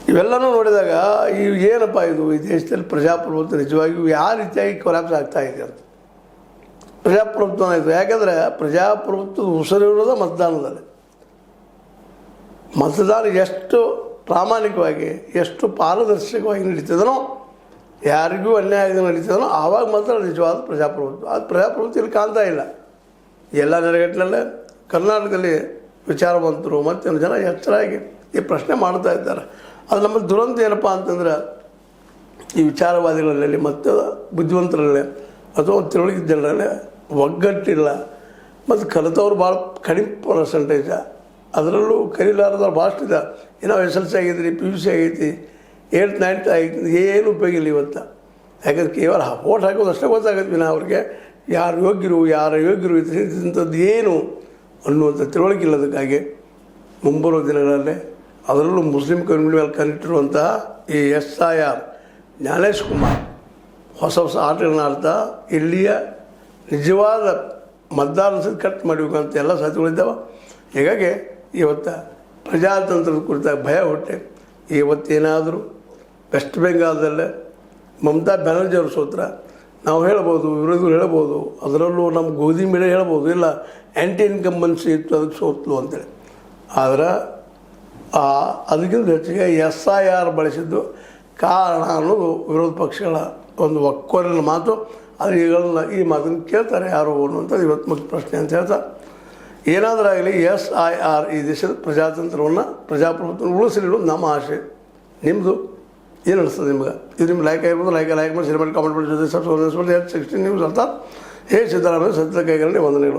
ಇವೆಲ್ಲನೂ ನೋಡಿದಾಗ ಏನಪ್ಪ ಇದು ಈ ದೇಶದಲ್ಲಿ ಪ್ರಜಾಪ್ರಭುತ್ವ ನಿಜವಾಗಿಯೂ ಯಾವ ರೀತಿಯಾಗಿ ಕೊಲ್ಯಾಪ್ಸ್ ಆಗ್ತಾ ಇದೆ ಅಂತ. ಪ್ರಜಾಪ್ರಭುತ್ವ ಆಯಿತು, ಯಾಕಂದರೆ ಪ್ರಜಾಪ್ರಭುತ್ವದ ಉಸಿರಿರೋದು ಮತದಾನದಲ್ಲಿ. ಮತದಾನ ಎಷ್ಟು ಪ್ರಾಮಾಣಿಕವಾಗಿ ಎಷ್ಟು ಪಾರದರ್ಶಕವಾಗಿ ನಡೀತದನೋ, ಯಾರಿಗೂ ಅನ್ಯಾಯ ನಡೀತದನೋ ಆವಾಗ ಮಾತ್ರ ನಿಜವಾದ ಪ್ರಜಾಪ್ರಭುತ್ವ. ಅದು ಪ್ರಜಾಪ್ರಭುತ್ವ ಇಲ್ಲಿ ಕಾಣ್ತಾ ಇಲ್ಲ. ಎಲ್ಲ ನೆಲೆಗಟ್ಟಿನಲ್ಲೇ ಕರ್ನಾಟಕದಲ್ಲಿ ವಿಚಾರವಂತರು ಮತ್ತು ಜನ ಎಚ್ಚರಾಗಿ ಈ ಪ್ರಶ್ನೆ ಮಾಡ್ತಾ ಇದ್ದಾರೆ. ಅದು ನಮ್ಮ ದುರಂತ ಏನಪ್ಪ ಅಂತಂದ್ರೆ ಈ ವಿಚಾರವಾದಿಗಳಲ್ಲಿ ಮತ್ತು ಬುದ್ಧಿವಂತರಲ್ಲಿ ಅಥವಾ ತಿಳುವಳಿಕೆ ಜನರಲ್ಲಿ ಒಗ್ಗಟ್ಟಿಲ್ಲ. ಮತ್ತು ಕಲಿತವ್ರು ಭಾಳ ಕಡಿಮೆ ಪರ್ಸೆಂಟೇಜ, ಅದರಲ್ಲೂ ಕಲಿಲಾರದವ್ರು ಭಾಳಷ್ಟು ಇದೆ. ಏನೋ SLC ಆಗೈತಿ, PUC ಆಗೈತಿ, 8th 9th ಆಗೈತಿ, ಏನು ಉಪಯೋಗ ಇಲ್ಲ ಇವತ್ತು. ಯಾಕಂದ್ರೆ ಕೇವಲ ಓಟ್ ಹಾಕೋದು ಅಷ್ಟೇ ಗೊತ್ತಾಗತ್ತೆ ವಿನ ಅವ್ರಿಗೆ ಯಾರು ಯೋಗ್ಯರು ಇಂಥದ್ದು ಏನು ಅನ್ನುವಂಥ ತಿಳುವಳಿಕೆ ಇಲ್ಲದಕ್ಕಾಗಿ ಮುಂಬರುವ ದಿನಗಳಲ್ಲಿ ಅದರಲ್ಲೂ ಮುಸ್ಲಿಂ ಕಮ್ಯುನಿಟಿ ಮೇಲೆ ಕಲಿಟ್ಟಿರುವಂತಹ ಈ SIR ಜ್ಞಾನೇಶ್ ಕುಮಾರ್ ಹೊಸ ಆಟಗಳನ್ನ ಆಡ್ತಾ ಇಲ್ಲಿಯ ನಿಜವಾದ ಮತದಾರನ ಕಟ್ ಮಾಡಬೇಕಂತ ಎಲ್ಲ ಸಾಧ್ಯಗಳಿದ್ದಾವೆ. ಹೀಗಾಗಿ ಇವತ್ತು ಪ್ರಜಾತಂತ್ರದ ಕುರಿತಾಗಿ ಭಯ ಹುಟ್ಟೆ. ಇವತ್ತೇನಾದರೂ ವೆಸ್ಟ್ ಬೆಂಗಾಲದಲ್ಲೇ ಮಮತಾ ಬ್ಯಾನರ್ಜಿ ಅವರು ಸೋತ್ರ ನಾವು ಹೇಳ್ಬೋದು, ವಿರೋಧಿಗಳು ಹೇಳ್ಬೋದು, ಅದರಲ್ಲೂ ನಮ್ಮ ಗೋಧಿ ಮೀಡಿಯಾ ಹೇಳ್ಬೋದು, ಇಲ್ಲ ಆ್ಯಂಟಿ ಇನ್ಕಂಬನ್ಸಿ ಇತ್ತು ಅದಕ್ಕೆ ಸೋತ್ಲು ಅಂತೇಳಿ. ಆದರೆ ಅದಕ್ಕಿಂತ ಹೆಚ್ಚಿಗೆ SIR ಬಳಸಿದ್ದು ಕಾರಣ ಅನ್ನೋದು ವಿರೋಧ ಪಕ್ಷಗಳ ಒಂದು ಒಕ್ಕೊರಲಿನ ಮಾತು. ಆದರೆ ಈ ಮಾತನ್ನು ಕೇಳ್ತಾರೆ ಯಾರು ಅನ್ನುವಂಥದ್ದು ಇವತ್ತು ಮುಖ್ಯ ಪ್ರಶ್ನೆ ಅಂತ ಹೇಳ್ತಾ, ಏನಾದರೂ ಆಗಲಿ SIR ಈ ದೇಶದ ಪ್ರಜಾತಂತ್ರವನ್ನು ಪ್ರಜಾಪ್ರಭುತ್ವ ಉಳಿಸಲಿಡೋದು ನಮ್ಮ ಆಶೆ. ನಿಮ್ಮದು ಏನು ಅನಿಸ್ತದೆ ನಿಮ್ಗೆ? ಇದು ನಿಮ್ಗೆ ಲೈಕ್ ಆಗಿರ್ಬೋದು, ಲೈಕ್ ಮಾಡಿ, ಶೇರ್ ಮಾಡಿ, ಕಾಮೆಂಟ್ ಮಾಡಿ, ಜೊತೆ ಸಬ್ಸ್ಕ್ರೈಬ್ 16 ನ್ಯೂಸ್ ಅರ್ಥಾತ್ ಸಿದ್ದರಾಮಯ್ಯ ಸತ್ಯ ಕೈಗಳಲ್ಲಿ ವಂದನೆಗಳು.